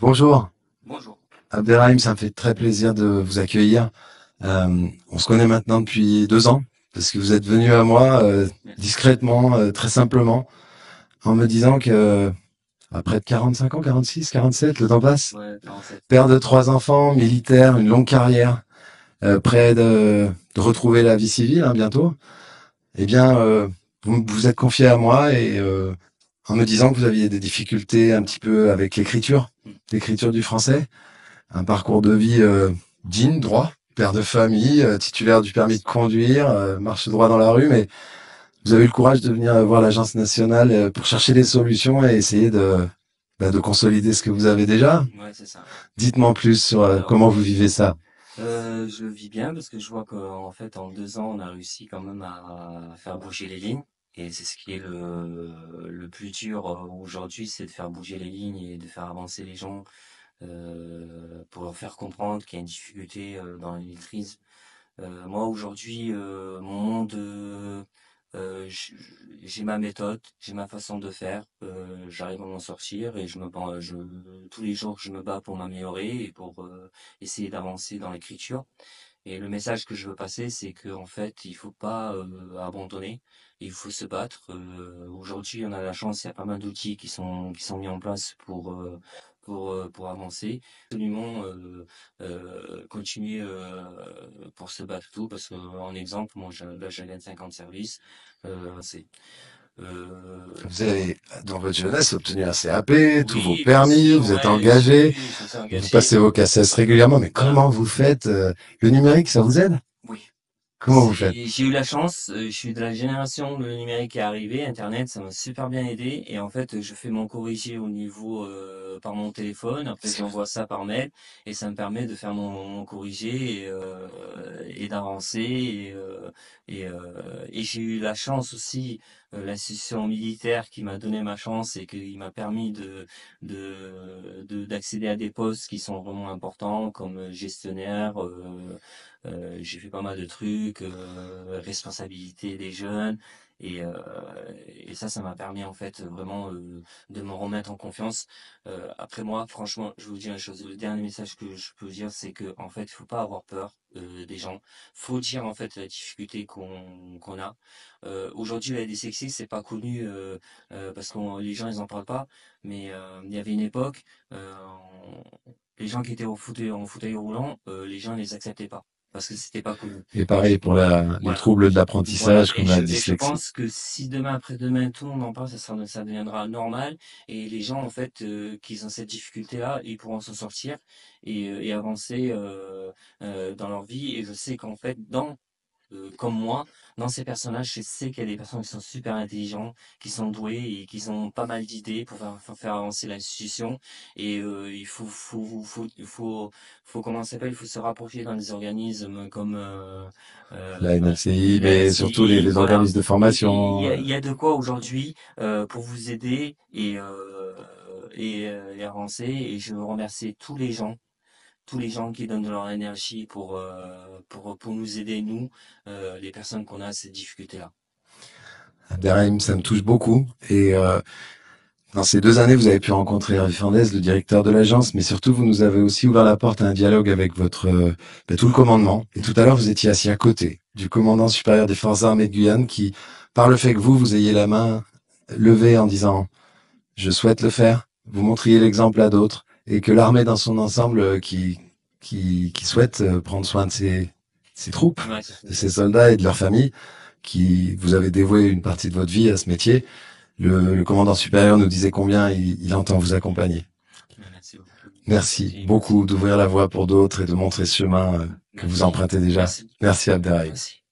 Bonjour, Bonjour. Abderrahim, ça me fait très plaisir de vous accueillir. On se connaît maintenant depuis 2 ans, parce que vous êtes venu à moi Merci. discrètement, très simplement, en me disant que après de 45 ans, 46, 47, le temps passe, Ouais, 47. père de 3 enfants, militaire, une longue carrière, prêt de retrouver la vie civile bientôt, eh bien, vous vous êtes confié à moi et en me disant que vous aviez des difficultés un petit peu avec Mm. l'écriture du français. Un parcours de vie digne, droit, père de famille, titulaire du permis de conduire, marche droit dans la rue, mais vous avez eu le courage de venir voir l'Agence nationale pour chercher des solutions et essayer de consolider ce que vous avez déjà. Ouais, c'est ça. Dites-moi en plus sur Alors, comment vous vivez ça. je le vis bien parce que je vois qu'en fait, en 2 ans, on a réussi quand même à faire bouger les lignes. Et c'est ce qui est le plus dur aujourd'hui, c'est de faire bouger les lignes et de faire avancer les gens pour leur faire comprendre qu'il y a une difficulté dans l'illettrisme. Moi, aujourd'hui, mon monde, j'ai ma méthode, j'ai ma façon de faire, j'arrive à m'en sortir et tous les jours, je me bats pour m'améliorer et pour essayer d'avancer dans l'écriture. Et le message que je veux passer, c'est qu'en fait, il faut pas abandonner, il faut se battre. Aujourd'hui, on a la chance, il y a pas mal d'outils qui sont mis en place pour avancer. Absolument continuer pour se battre tout, parce que en exemple, moi, là, j'ai 25 ans de service. C'est Vous avez, dans votre jeunesse, obtenu un CAP, tous vos Oui, bien permis, sûr, vous êtes ouais, engagé, je me suis vous engagé. passez vos CACES régulièrement, mais Voilà. comment vous faites le numérique, ça vous aide? Oui. Comment vous faites? J'ai eu la chance, je suis de la génération où le numérique est arrivé, Internet, ça m'a super bien aidé. Et en fait, je fais mon corrigé au niveau par mon téléphone. Après, j'envoie ça par mail et ça me permet de faire mon corrigé et d'avancer. Et j'ai eu la chance aussi, l'institution militaire qui m'a donné ma chance et qui m'a permis d'accéder à des postes qui sont vraiment importants comme gestionnaire. J'ai fait pas mal de trucs, responsabilité des jeunes, et, euh, et ça m'a permis en fait vraiment de me remettre en confiance. Après moi, franchement, je vous dis une chose, le dernier message que je peux vous dire, c'est que en fait, il faut pas avoir peur des gens. Faut dire en fait la difficulté qu'on a. Aujourd'hui, la dyslexie, c'est pas connu parce que les gens ils en parlent pas, mais il y avait une époque, les gens qui étaient en fauteuil roulant, les gens les acceptaient pas parce que c'était pas connu. Et pareil pour les Voilà. troubles de Voilà. l'apprentissage comme la Et je dyslexie. pense que si demain après-demain tout le monde en parle, ça deviendra normal et les gens en fait qui ont cette difficulté-là, ils pourront s'en sortir et avancer dans leur vie. Et je sais qu'en fait comme moi, dans ces personnages, je sais qu'il y a des personnes qui sont super intelligents, qui sont doués et qui ont pas mal d'idées pour faire avancer l'institution. Et comment ça s'appelle, il faut se rapprocher dans des organismes comme La euh, NLCI, la mais surtout NCI. les Voilà, organismes de il formation. y a, il y a de quoi aujourd'hui pour vous aider et avancer. Et je veux remercier tous les gens qui donnent de leur énergie pour nous aider, nous, les personnes qu'on a ces difficultés-là. Abderrahim, ça me touche beaucoup. Et dans ces 2 années, vous avez pu rencontrer Hervé Fernandez, le directeur de l'agence, mais surtout, vous nous avez aussi ouvert la porte à un dialogue avec votre tout le commandement. Et tout à l'heure, vous étiez assis à côté du commandant supérieur des forces armées de Guyane qui, par le fait que vous ayez la main levée en disant je souhaite le faire, vous montriez l'exemple à d'autres, et que l'armée dans son ensemble qui souhaite prendre soin de ses troupes, Ouais, c'est de ça. ses soldats et de leurs familles, qui vous avez dévoué une partie de votre vie à ce métier. Le commandant supérieur nous disait combien il entend vous accompagner. Merci beaucoup. C'est Merci gentil, beaucoup merci. d'ouvrir la voie pour d'autres et de montrer ce chemin que vous Merci. empruntez déjà. Merci. Merci Abderrahim. Merci.